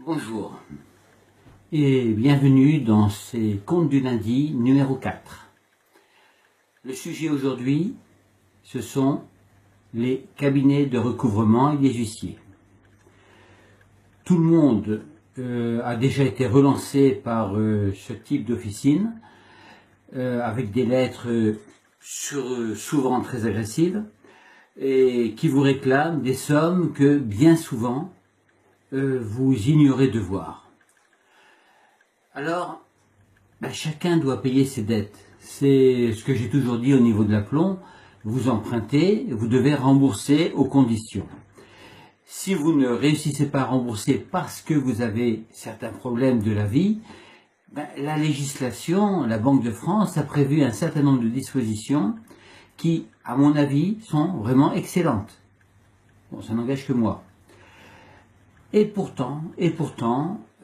Bonjour et bienvenue dans ces contes du lundi numéro 4. Le sujet aujourd'hui, ce sont les cabinets de recouvrement et les huissiers. Tout le monde a déjà été relancé par ce type d'officine avec des lettres souvent très agressives et qui vous réclament des sommes que bien souvent vous ignorez de voir. Alors, chacun doit payer ses dettes. C'est ce que j'ai toujours dit au niveau de l'aplomb. Vous empruntez, vous devez rembourser aux conditions. Si vous ne réussissez pas à rembourser parce que vous avez certains problèmes de la vie, la législation, la Banque de France a prévu un certain nombre de dispositions qui, à mon avis, sont vraiment excellentes. Bon, ça n'engage que moi. Et pourtant,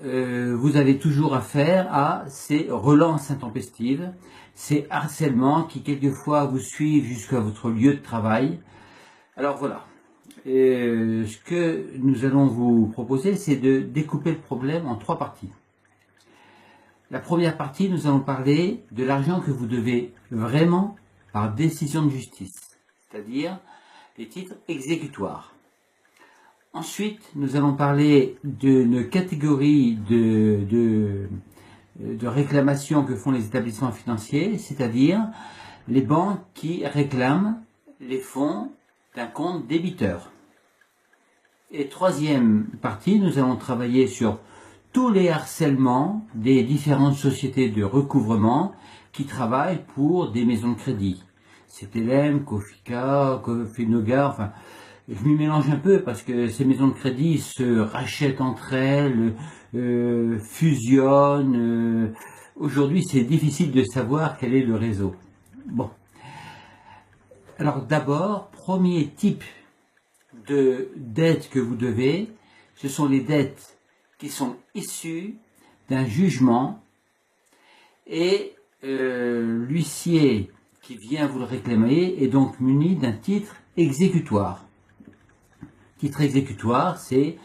vous avez toujours affaire à ces relances intempestives, ces harcèlements qui quelquefois vous suivent jusqu'à votre lieu de travail. Alors voilà, ce que nous allons vous proposer, c'est de découper le problème en 3 parties. La première partie, nous allons parler de l'argent que vous devez vraiment par décision de justice, c'est-à-dire les titres exécutoires. Ensuite, nous allons parler d'une catégorie de réclamations que font les établissements financiers, c'est-à-dire les banques qui réclament les fonds d'un compte débiteur. Et troisième partie, nous allons travailler sur tous les harcèlements des différentes sociétés de recouvrement qui travaillent pour des maisons de crédit. CTLM, Cofica, Cofinoga, enfin... Je m'y mélange un peu parce que ces maisons de crédit se rachètent entre elles, fusionnent. Aujourd'hui, c'est difficile de savoir quel est le réseau. Bon. Alors d'abord, premier type de dette que vous devez, ce sont les dettes qui sont issues d'un jugement et l'huissier qui vient vous le réclamer est donc muni d'un titre exécutoire. Titre exécutoire, c'est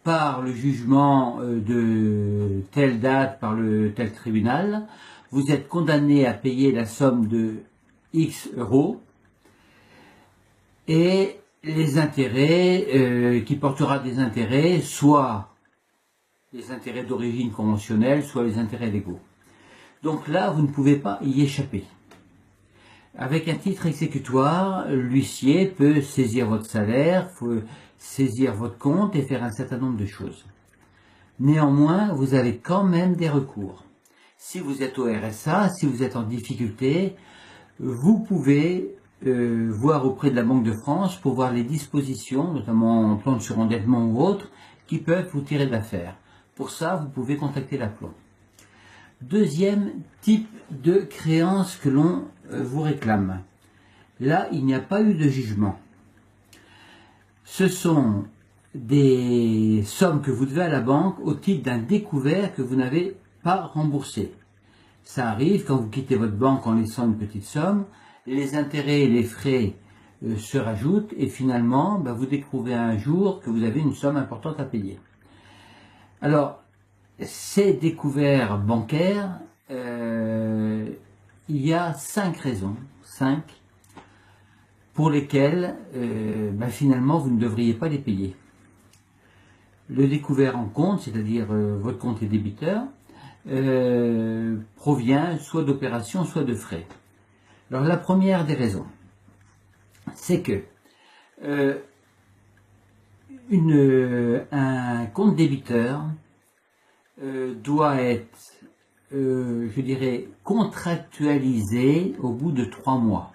par le jugement de telle date, par le tel tribunal, vous êtes condamné à payer la somme de X euros et les intérêts qui portera des intérêts, soit les intérêts d'origine conventionnelle, soit les intérêts légaux. Donc là, vous ne pouvez pas y échapper. Avec un titre exécutoire, l'huissier peut saisir votre salaire, saisir votre compte et faire un certain nombre de choses. Néanmoins, vous avez quand même des recours. Si vous êtes au RSA, si vous êtes en difficulté, vous pouvez voir auprès de la Banque de France pour voir les dispositions, notamment en plan de surendettement ou autre, qui peuvent vous tirer d'affaire. Pour ça, vous pouvez contacter l'aplomb. Deuxième type de créance que l'on vous réclame. Là, il n'y a pas eu de jugement. Ce sont des sommes que vous devez à la banque au titre d'un découvert que vous n'avez pas remboursé. Ça arrive quand vous quittez votre banque en laissant une petite somme, les intérêts et les frais se rajoutent et finalement, vous découvrez un jour que vous avez une somme importante à payer. Alors, ces découverts bancaires, il y a 5 raisons, pour lesquelles finalement vous ne devriez pas les payer. Le découvert en compte, c'est-à-dire votre compte est débiteur, provient soit d'opérations, soit de frais. Alors la première des raisons, c'est que un compte débiteur doit être, je dirais, contractualisé au bout de 3 mois.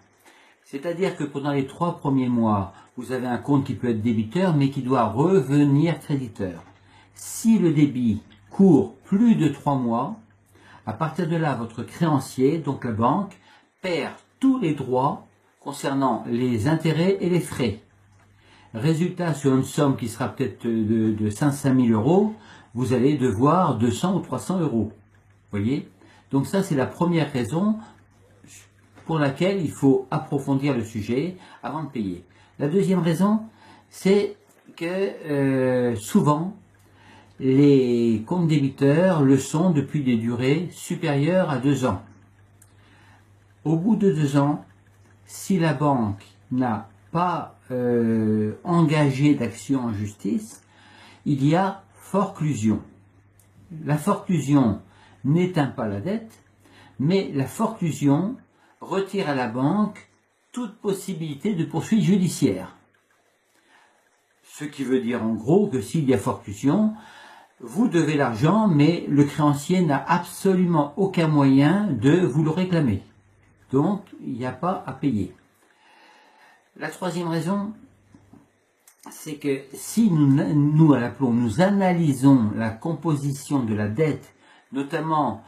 C'est-à-dire que pendant les 3 premiers mois, vous avez un compte qui peut être débiteur, mais qui doit revenir créditeur. Si le débit court plus de 3 mois, à partir de là, votre créancier, donc la banque, perd tous les droits concernant les intérêts et les frais. Résultat, sur une somme qui sera peut-être de 500 000 euros, vous allez devoir 200 ou 300 euros. Voyez? Donc ça, c'est la première raison pour laquelle il faut approfondir le sujet avant de payer. La deuxième raison, c'est que souvent, les comptes débiteurs le sont depuis des durées supérieures à 2 ans. Au bout de 2 ans, si la banque n'a pas engagé d'action en justice, il y a forclusion. La forclusion n'éteint pas la dette, mais la forclusion retire à la banque toute possibilité de poursuite judiciaire. Ce qui veut dire en gros que s'il y a forclusion, vous devez l'argent, mais le créancier n'a absolument aucun moyen de vous le réclamer. Donc, il n'y a pas à payer. La troisième raison, c'est que si nous à l'aplomb, nous analysons la composition de la dette, notamment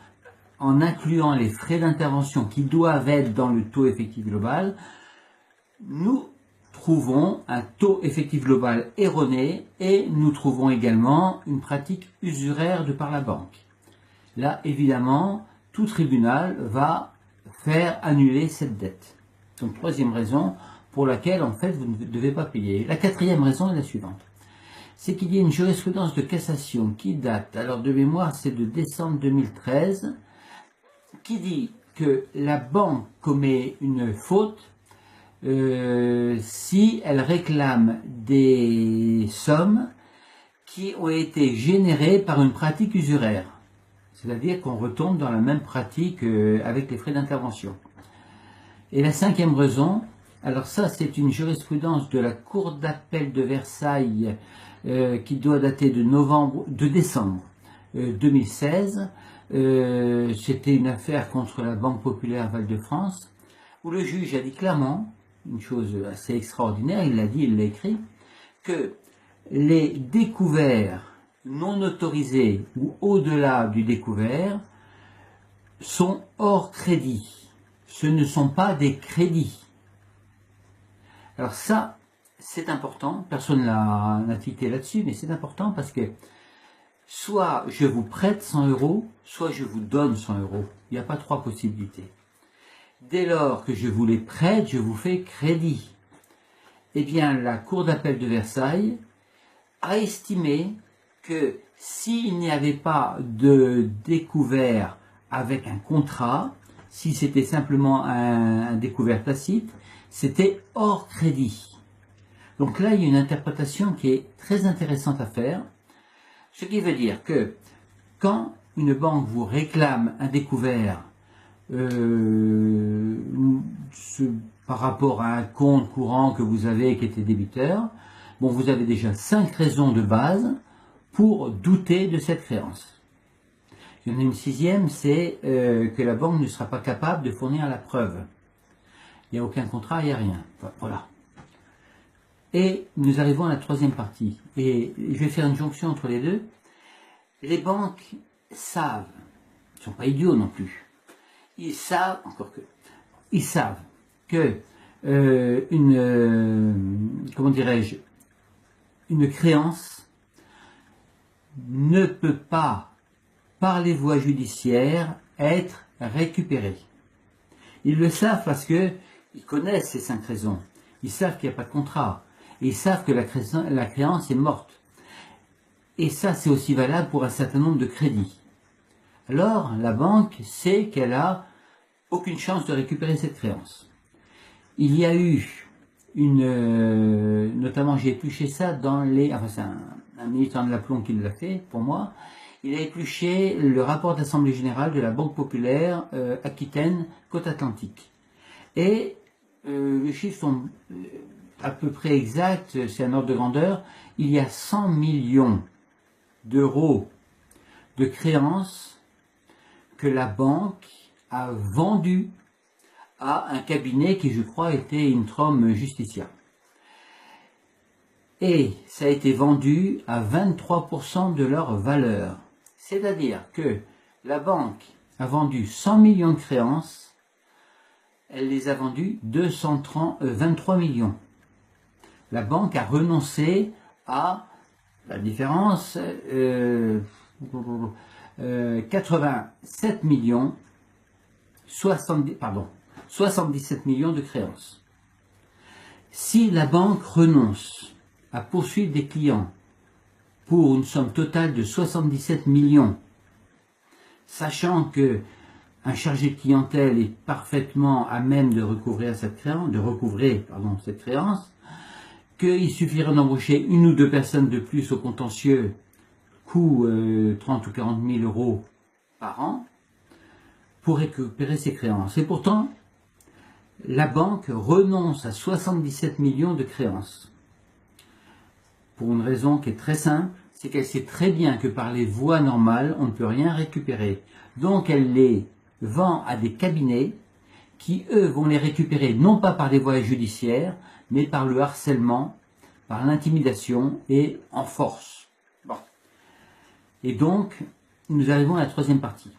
en incluant les frais d'intervention qui doivent être dans le taux effectif global, nous trouvons un taux effectif global erroné et nous trouvons également une pratique usuraire de par la banque. Là, évidemment, tout tribunal va faire annuler cette dette. Donc, troisième raison pour laquelle, en fait, vous ne devez pas payer. La quatrième raison est la suivante. C'est qu'il y a une jurisprudence de cassation qui date, alors de mémoire, c'est de décembre 2013, qui dit que la banque commet une faute si elle réclame des sommes qui ont été générées par une pratique usuraire. C'est-à-dire qu'on retombe dans la même pratique avec les frais d'intervention. Et la cinquième raison, alors ça c'est une jurisprudence de la Cour d'appel de Versailles qui doit dater de décembre 2016. C'était une affaire contre la Banque Populaire Val-de-France, où le juge a dit clairement, une chose assez extraordinaire, il l'a dit, il l'a écrit, que les découverts non autorisés ou au-delà du découvert sont hors crédit. Ce ne sont pas des crédits. Alors ça, c'est important, personne n'a tilté là-dessus, mais c'est important parce que soit je vous prête 100 €, soit je vous donne 100 €. Il n'y a pas trois possibilités. Dès lors que je vous les prête, je vous fais crédit. Eh bien, la Cour d'appel de Versailles a estimé que s'il n'y avait pas de découvert avec un contrat, si c'était simplement un découvert tacite, c'était hors crédit. Donc là, il y a une interprétation qui est très intéressante à faire, ce qui veut dire que quand une banque vous réclame un découvert par rapport à un compte courant que vous avez qui était débiteur, bon, vous avez déjà 5 raisons de base pour douter de cette créance. Il y en a une sixième, c'est que la banque ne sera pas capable de fournir la preuve. Il n'y a aucun contrat, il n'y a rien. Enfin, voilà. Et nous arrivons à la troisième partie. Et je vais faire une jonction entre les deux. Les banques savent, ils ne sont pas idiots non plus, ils savent, ils savent que comment dirais-je, une créance ne peut pas, par les voies judiciaires, être récupérée. Ils le savent parce que ils connaissent ces 5 raisons. Ils savent qu'il n'y a pas de contrat. Et ils savent que la créance est morte. Et ça, c'est aussi valable pour un certain nombre de crédits. Alors, la banque sait qu'elle a aucune chance de récupérer cette créance. Il y a eu notamment j'ai épluché ça dans les, enfin c'est un militant de l'aplomb qui l'a fait pour moi, il a épluché le rapport d'Assemblée Générale de la Banque Populaire Aquitaine Côte-Atlantique. Et les chiffres sont à peu près exacts, c'est un ordre de grandeur, il y a 100 millions d'euros de créances que la banque a vendues à un cabinet qui, je crois, était Intrum Justitia. Et ça a été vendu à 23% de leur valeur. C'est-à-dire que la banque a vendu 100 millions de créances, elle les a vendues 23 millions. La banque a renoncé à la différence 87 millions, 77 millions de créances. Si la banque renonce à poursuivre des clients pour une somme totale de 77 millions. Sachant que un chargé de clientèle est parfaitement à même de recouvrer cette créance, qu'il suffirait d'embaucher une ou deux personnes de plus au contentieux, coût 30 ou 40 000 euros par an, pour récupérer ces créances. Et pourtant, la banque renonce à 77 millions de créances. Pour une raison qui est très simple, c'est qu'elle sait très bien que par les voies normales, on ne peut rien récupérer. Donc elle les vend à des cabinets qui, eux, vont les récupérer non pas par les voies judiciaires, mais par le harcèlement, par l'intimidation et en force. Bon. Et donc, nous arrivons à la troisième partie.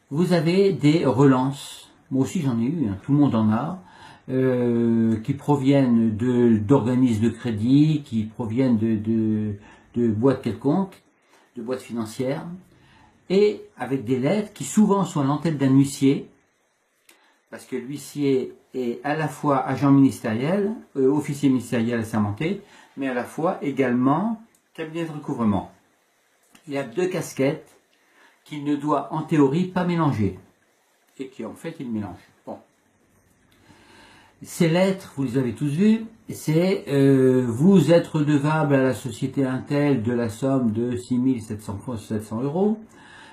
Vous avez des relances, moi aussi j'en ai eu, tout le monde en a, qui proviennent d'organismes de crédit, qui proviennent de boîtes quelconques, de boîtes financières, et avec des lettres qui souvent sont à l'entête d'un huissier, parce que l'huissier est à la fois agent ministériel, officier ministériel assermenté, mais à la fois également cabinet de recouvrement. Il y a deux casquettes qu'il ne doit en théorie pas mélanger, et qui en fait il mélange. Bon. Ces lettres, vous les avez tous vues, c'est vous êtes redevable à la société Intel de la somme de 6 700 euros.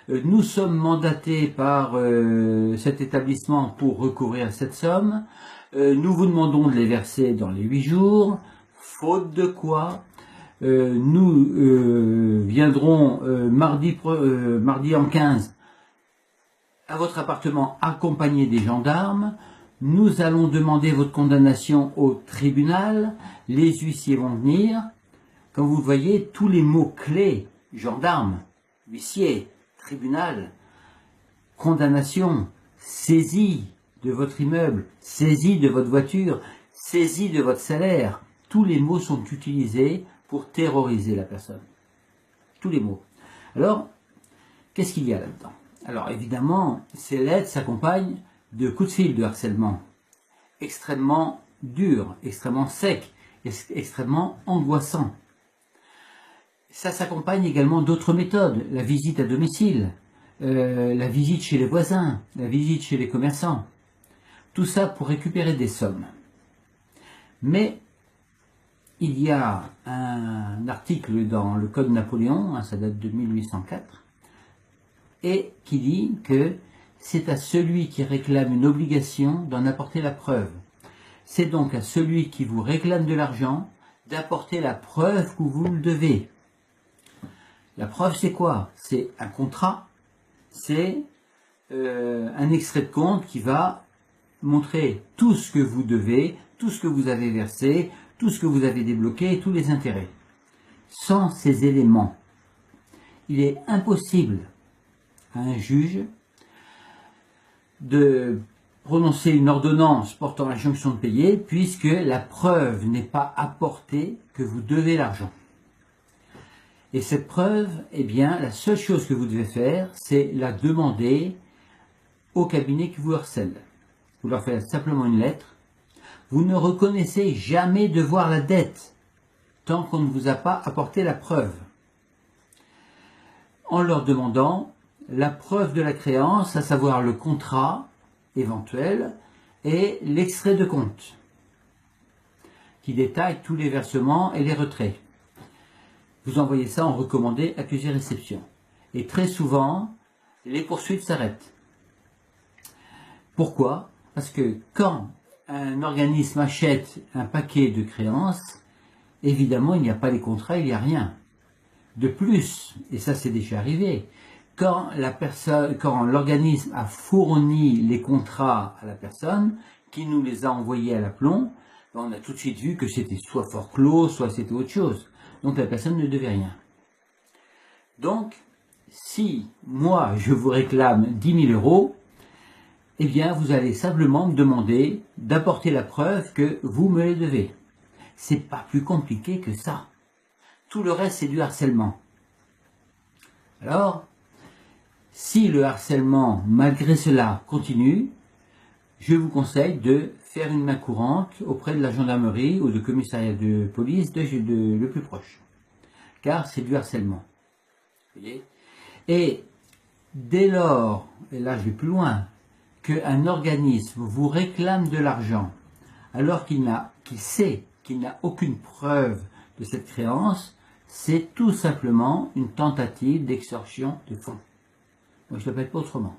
Nous sommes mandatés par cet établissement pour recourir à cette somme. Nous vous demandons de les verser dans les 8 jours, faute de quoi nous viendrons mardi en 15 à votre appartement accompagné des gendarmes. Nous allons demander votre condamnation au tribunal. Les huissiers vont venir. Comme vous le voyez, tous les mots-clés, gendarme, huissier, tribunal, condamnation, saisie de votre immeuble, saisie de votre voiture, saisie de votre salaire, tous les mots sont utilisés pour terroriser la personne. Tous les mots. Alors, qu'est-ce qu'il y a là-dedans? Alors évidemment, ces lettres s'accompagnent de coups de fil de harcèlement extrêmement durs, extrêmement secs, extrêmement angoissants. Ça s'accompagne également d'autres méthodes, la visite à domicile, la visite chez les voisins, la visite chez les commerçants. Tout ça pour récupérer des sommes. Mais il y a un article dans le Code Napoléon, ça date de 1804, et qui dit que c'est à celui qui réclame une obligation d'en apporter la preuve. C'est donc à celui qui vous réclame de l'argent d'apporter la preuve que vous le devez. La preuve, c'est quoi? C'est un contrat, c'est un extrait de compte qui va montrer tout ce que vous devez, tout ce que vous avez versé, tout ce que vous avez débloqué, tous les intérêts. Sans ces éléments, il est impossible à un juge de prononcer une ordonnance portant l'injonction de payer, puisque la preuve n'est pas apportée que vous devez l'argent. Et cette preuve, eh bien, la seule chose que vous devez faire, c'est la demander au cabinet qui vous harcèle. Vous leur faites simplement une lettre. Vous ne reconnaissez jamais devoir la dette, tant qu'on ne vous a pas apporté la preuve. En leur demandant la preuve de la créance, à savoir le contrat éventuel et l'extrait de compte, qui détaille tous les versements et les retraits. Vous envoyez ça en recommandé accusé-réception. Et très souvent, les poursuites s'arrêtent. Pourquoi? Parce que quand un organisme achète un paquet de créances, évidemment, il n'y a pas les contrats, il n'y a rien. De plus, et ça c'est déjà arrivé, quand l'organisme a fourni les contrats à la personne, qui nous les a envoyés à l'aplomb, on a tout de suite vu que c'était soit fort clos, soit c'était autre chose. Donc la personne ne devait rien. Donc, si moi je vous réclame 10 000 euros, eh bien vous allez simplement me demander d'apporter la preuve que vous me les devez. C'est pas plus compliqué que ça. Tout le reste c'est du harcèlement. Alors, si le harcèlement malgré cela continue, je vous conseille de faire une main courante auprès de la gendarmerie ou du commissariat de police le plus proche. car c'est du harcèlement. Vous voyez? Et dès lors, et là je vais plus loin, qu'un organisme vous réclame de l'argent alors qu'il sait qu'il n'a aucune preuve de cette créance, c'est tout simplement une tentative d'extorsion de fonds. Moi je ne l'appelle pas autrement.